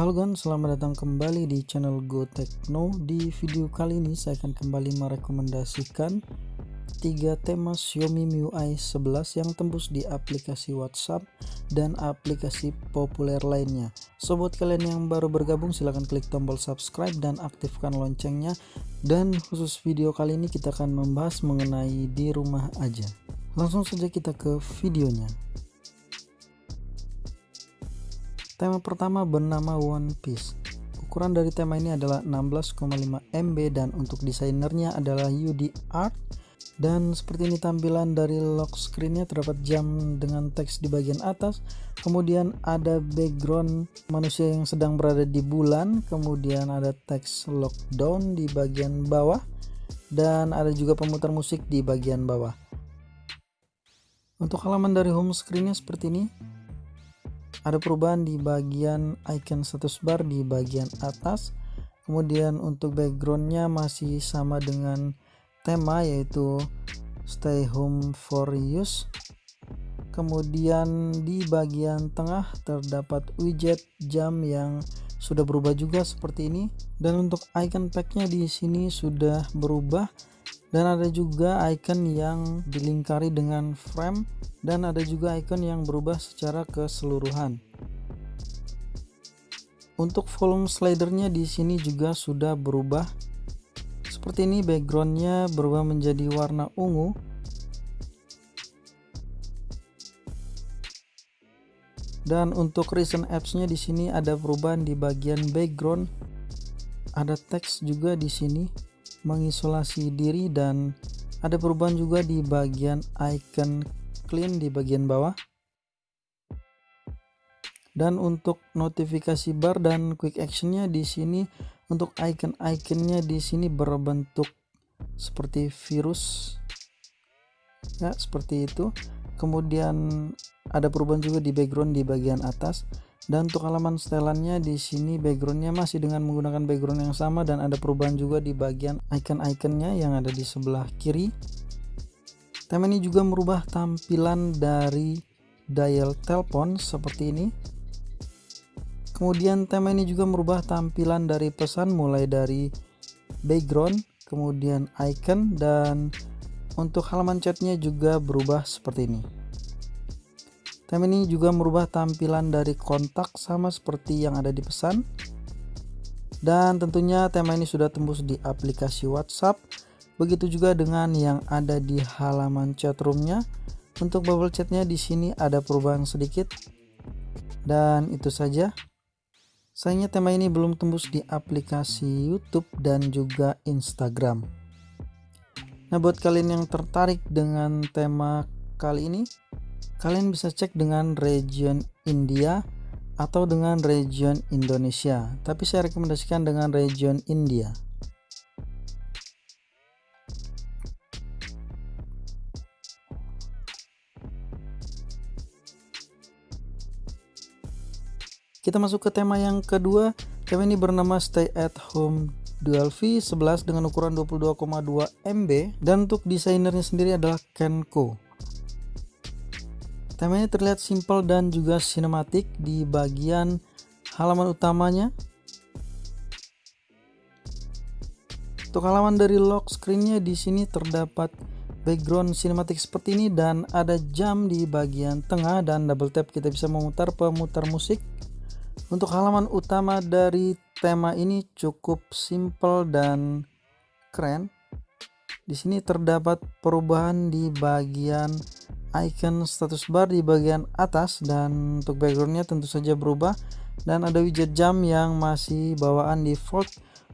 Halo guys, selamat datang kembali di channel Go Techno. Di video kali ini saya akan kembali merekomendasikan 3 tema Xiaomi MIUI 11 yang tembus di aplikasi WhatsApp dan aplikasi populer lainnya. So buat kalian yang baru bergabung, silahkan klik tombol subscribe dan aktifkan loncengnya. Dan khusus video kali ini kita akan membahas mengenai di rumah aja. Langsung saja kita ke videonya. Tema pertama bernama One Piece. Ukuran dari tema ini adalah 16,5 MB dan untuk desainernya adalah UD Art. Dan seperti ini tampilan dari lock screennya, terdapat jam dengan teks di bagian atas. Kemudian ada background manusia yang sedang berada di bulan. Kemudian ada teks lockdown di bagian bawah. Dan ada juga pemutar musik di bagian bawah. Untuk halaman dari home screennya seperti ini. Ada perubahan di bagian icon status bar di bagian atas. Kemudian untuk backgroundnya masih sama dengan tema, yaitu stay home for use. Kemudian di bagian tengah terdapat widget jam yang sudah berubah juga seperti ini. Dan untuk icon packnya di sini sudah berubah. Dan ada juga icon yang dilingkari dengan frame, dan ada juga icon yang berubah secara keseluruhan. Untuk volume slidernya di sini juga sudah berubah. Seperti ini backgroundnya berubah menjadi warna ungu. Dan untuk recent apps-nya di sini ada perubahan di bagian background. Ada teks juga di sini mengisolasi diri, dan ada perubahan juga di bagian icon clean di bagian bawah. Dan untuk notifikasi bar dan quick actionnya di sini, untuk icon-iconnya di sini berbentuk seperti virus ya, seperti itu. Kemudian ada perubahan juga di background di bagian atas. Dan untuk halaman setelannya di sini backgroundnya masih dengan menggunakan background yang sama, dan ada perubahan juga di bagian icon-iconnya yang ada di sebelah kiri. Tema ini juga merubah tampilan dari dial telepon seperti ini. Kemudian tema ini juga merubah tampilan dari pesan, mulai dari background, kemudian icon, dan untuk halaman chatnya juga berubah seperti ini. Tema ini juga merubah tampilan dari kontak sama seperti yang ada di pesan. Dan tentunya tema ini sudah tembus di aplikasi WhatsApp. Begitu juga dengan yang ada di halaman chatroomnya. Untuk bubble chatnya di sini ada perubahan sedikit. Dan itu saja. Sayangnya tema ini belum tembus di aplikasi YouTube dan juga Instagram. Nah, buat kalian yang tertarik dengan tema kali ini, kalian bisa cek dengan region India atau dengan region Indonesia. Tapi saya rekomendasikan dengan region India. Kita masuk ke tema yang kedua. Tema ini bernama Stay at Home Dual V11 dengan ukuran 22,2 MB. Dan untuk desainernya sendiri adalah Kenko. Tema ini terlihat simpel dan juga sinematik di bagian halaman utamanya. Untuk halaman dari lock screennya di sini terdapat background sinematik seperti ini, dan ada jam di bagian tengah, dan double tap kita bisa memutar pemutar musik. Untuk halaman utama dari tema ini cukup simpel dan keren. Di sini terdapat perubahan di bagian icon status bar di bagian atas, dan untuk backgroundnya tentu saja berubah, dan ada widget jam yang masih bawaan default.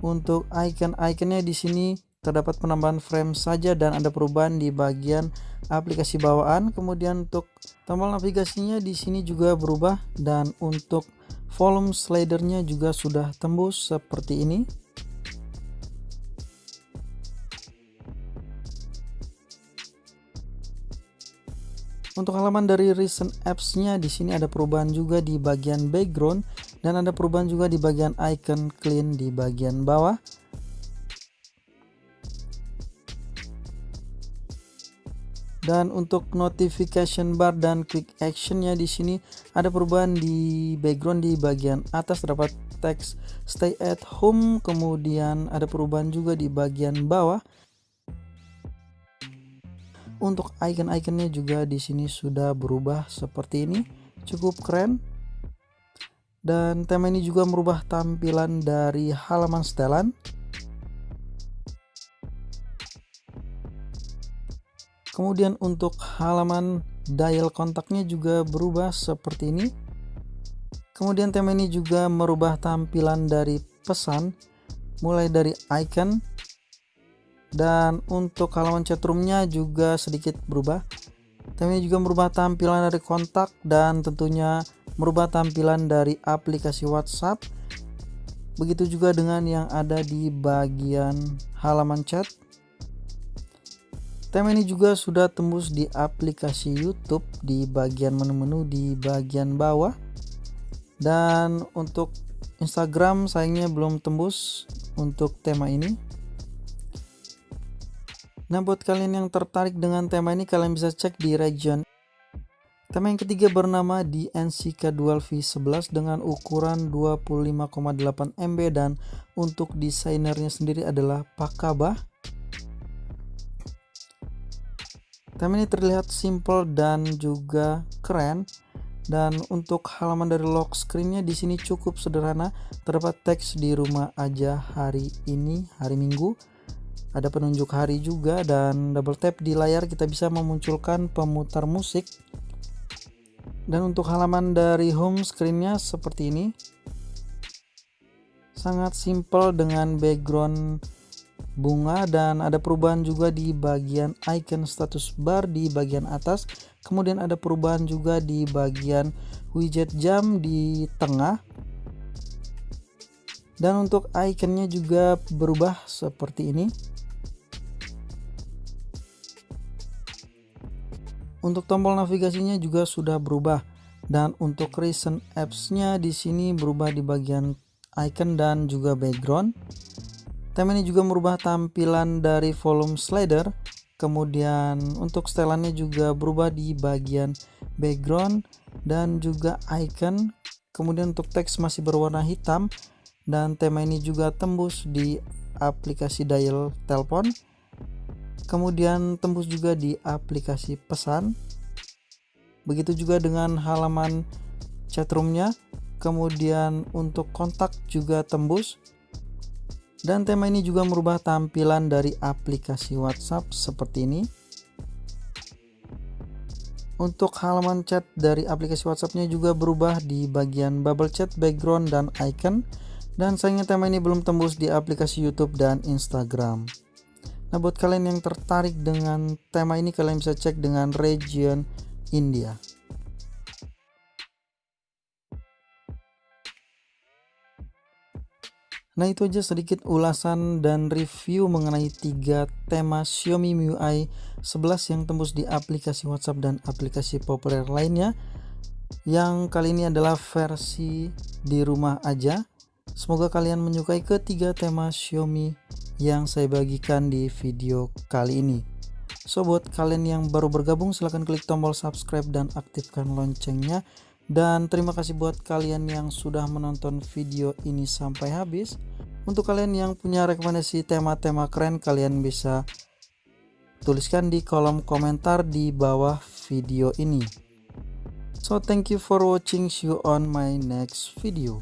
Untuk icon-iconnya di sini terdapat penambahan frame saja, dan ada perubahan di bagian aplikasi bawaan. Kemudian untuk tombol navigasinya di sini juga berubah, dan untuk volume slidernya juga sudah tembus seperti ini. Untuk halaman dari recent apps-nya di sini ada perubahan juga di bagian background, dan ada perubahan juga di bagian icon clean di bagian bawah. Dan untuk notification bar dan quick actionnya di sini ada perubahan di background di bagian atas, terdapat teks stay at home, kemudian ada perubahan juga di bagian bawah. Untuk icon-iconnya juga di sini sudah berubah seperti ini, cukup keren. Dan tema ini juga merubah tampilan dari halaman setelan. Kemudian untuk halaman dial kontaknya juga berubah seperti ini. Kemudian tema ini juga merubah tampilan dari pesan, mulai dari icon. Dan untuk halaman chatroomnya juga sedikit berubah. Tema ini juga merubah tampilan dari kontak dan tentunya merubah tampilan dari aplikasi WhatsApp. Begitu juga dengan yang ada di bagian halaman chat. Tema ini juga sudah tembus di aplikasi YouTube di bagian menu-menu di bagian bawah. Dan untuk Instagram sayangnya belum tembus untuk tema ini. Nah, buat kalian yang tertarik dengan tema ini, kalian bisa cek di region. Tema yang ketiga bernama DNCK Dual V11 dengan ukuran 25,8 MB dan untuk desainernya sendiri adalah Pakabah. Tema ini terlihat simple dan juga keren. Dan untuk halaman dari lock screennya di sini cukup sederhana. Terdapat teks di rumah aja hari ini, hari Minggu. Ada penunjuk hari juga dan double tap di layar kita bisa memunculkan pemutar musik. Dan untuk halaman dari home screennya seperti ini. Sangat simple dengan background bunga dan ada perubahan juga di bagian icon status bar di bagian atas. Kemudian ada perubahan juga di bagian widget jam di tengah. Dan untuk iconnya juga berubah seperti ini. Untuk tombol navigasinya juga sudah berubah. Dan untuk recent apps-nya di sini berubah di bagian icon dan juga background. Tema ini juga merubah tampilan dari volume slider. Kemudian untuk setelannya juga berubah di bagian background dan juga icon. Kemudian untuk teks masih berwarna hitam. Dan tema ini juga tembus di aplikasi dial telepon. Kemudian tembus juga di aplikasi pesan. Begitu juga dengan halaman chatroomnya. Kemudian untuk kontak juga tembus. Dan tema ini juga merubah tampilan dari aplikasi WhatsApp seperti ini. Untuk halaman chat dari aplikasi WhatsAppnya juga berubah di bagian bubble chat, background, dan icon. Dan sayangnya tema ini belum tembus di aplikasi YouTube dan Instagram. Nah, buat kalian yang tertarik dengan tema ini, kalian bisa cek dengan region India. Nah, itu aja sedikit ulasan dan review mengenai 3 tema Xiaomi MIUI 11 yang tembus di aplikasi WhatsApp dan aplikasi populer lainnya. Yang kali ini adalah versi di rumah aja. Semoga kalian menyukai ketiga tema Xiaomi yang saya bagikan di video kali ini. So, buat kalian yang baru bergabung, silahkan klik tombol subscribe dan aktifkan loncengnya. Dan terima kasih buat kalian yang sudah menonton video ini sampai habis. Untuk kalian yang punya rekomendasi tema-tema keren, kalian bisa tuliskan di kolom komentar di bawah video ini. So, thank you for watching. See you on my next video.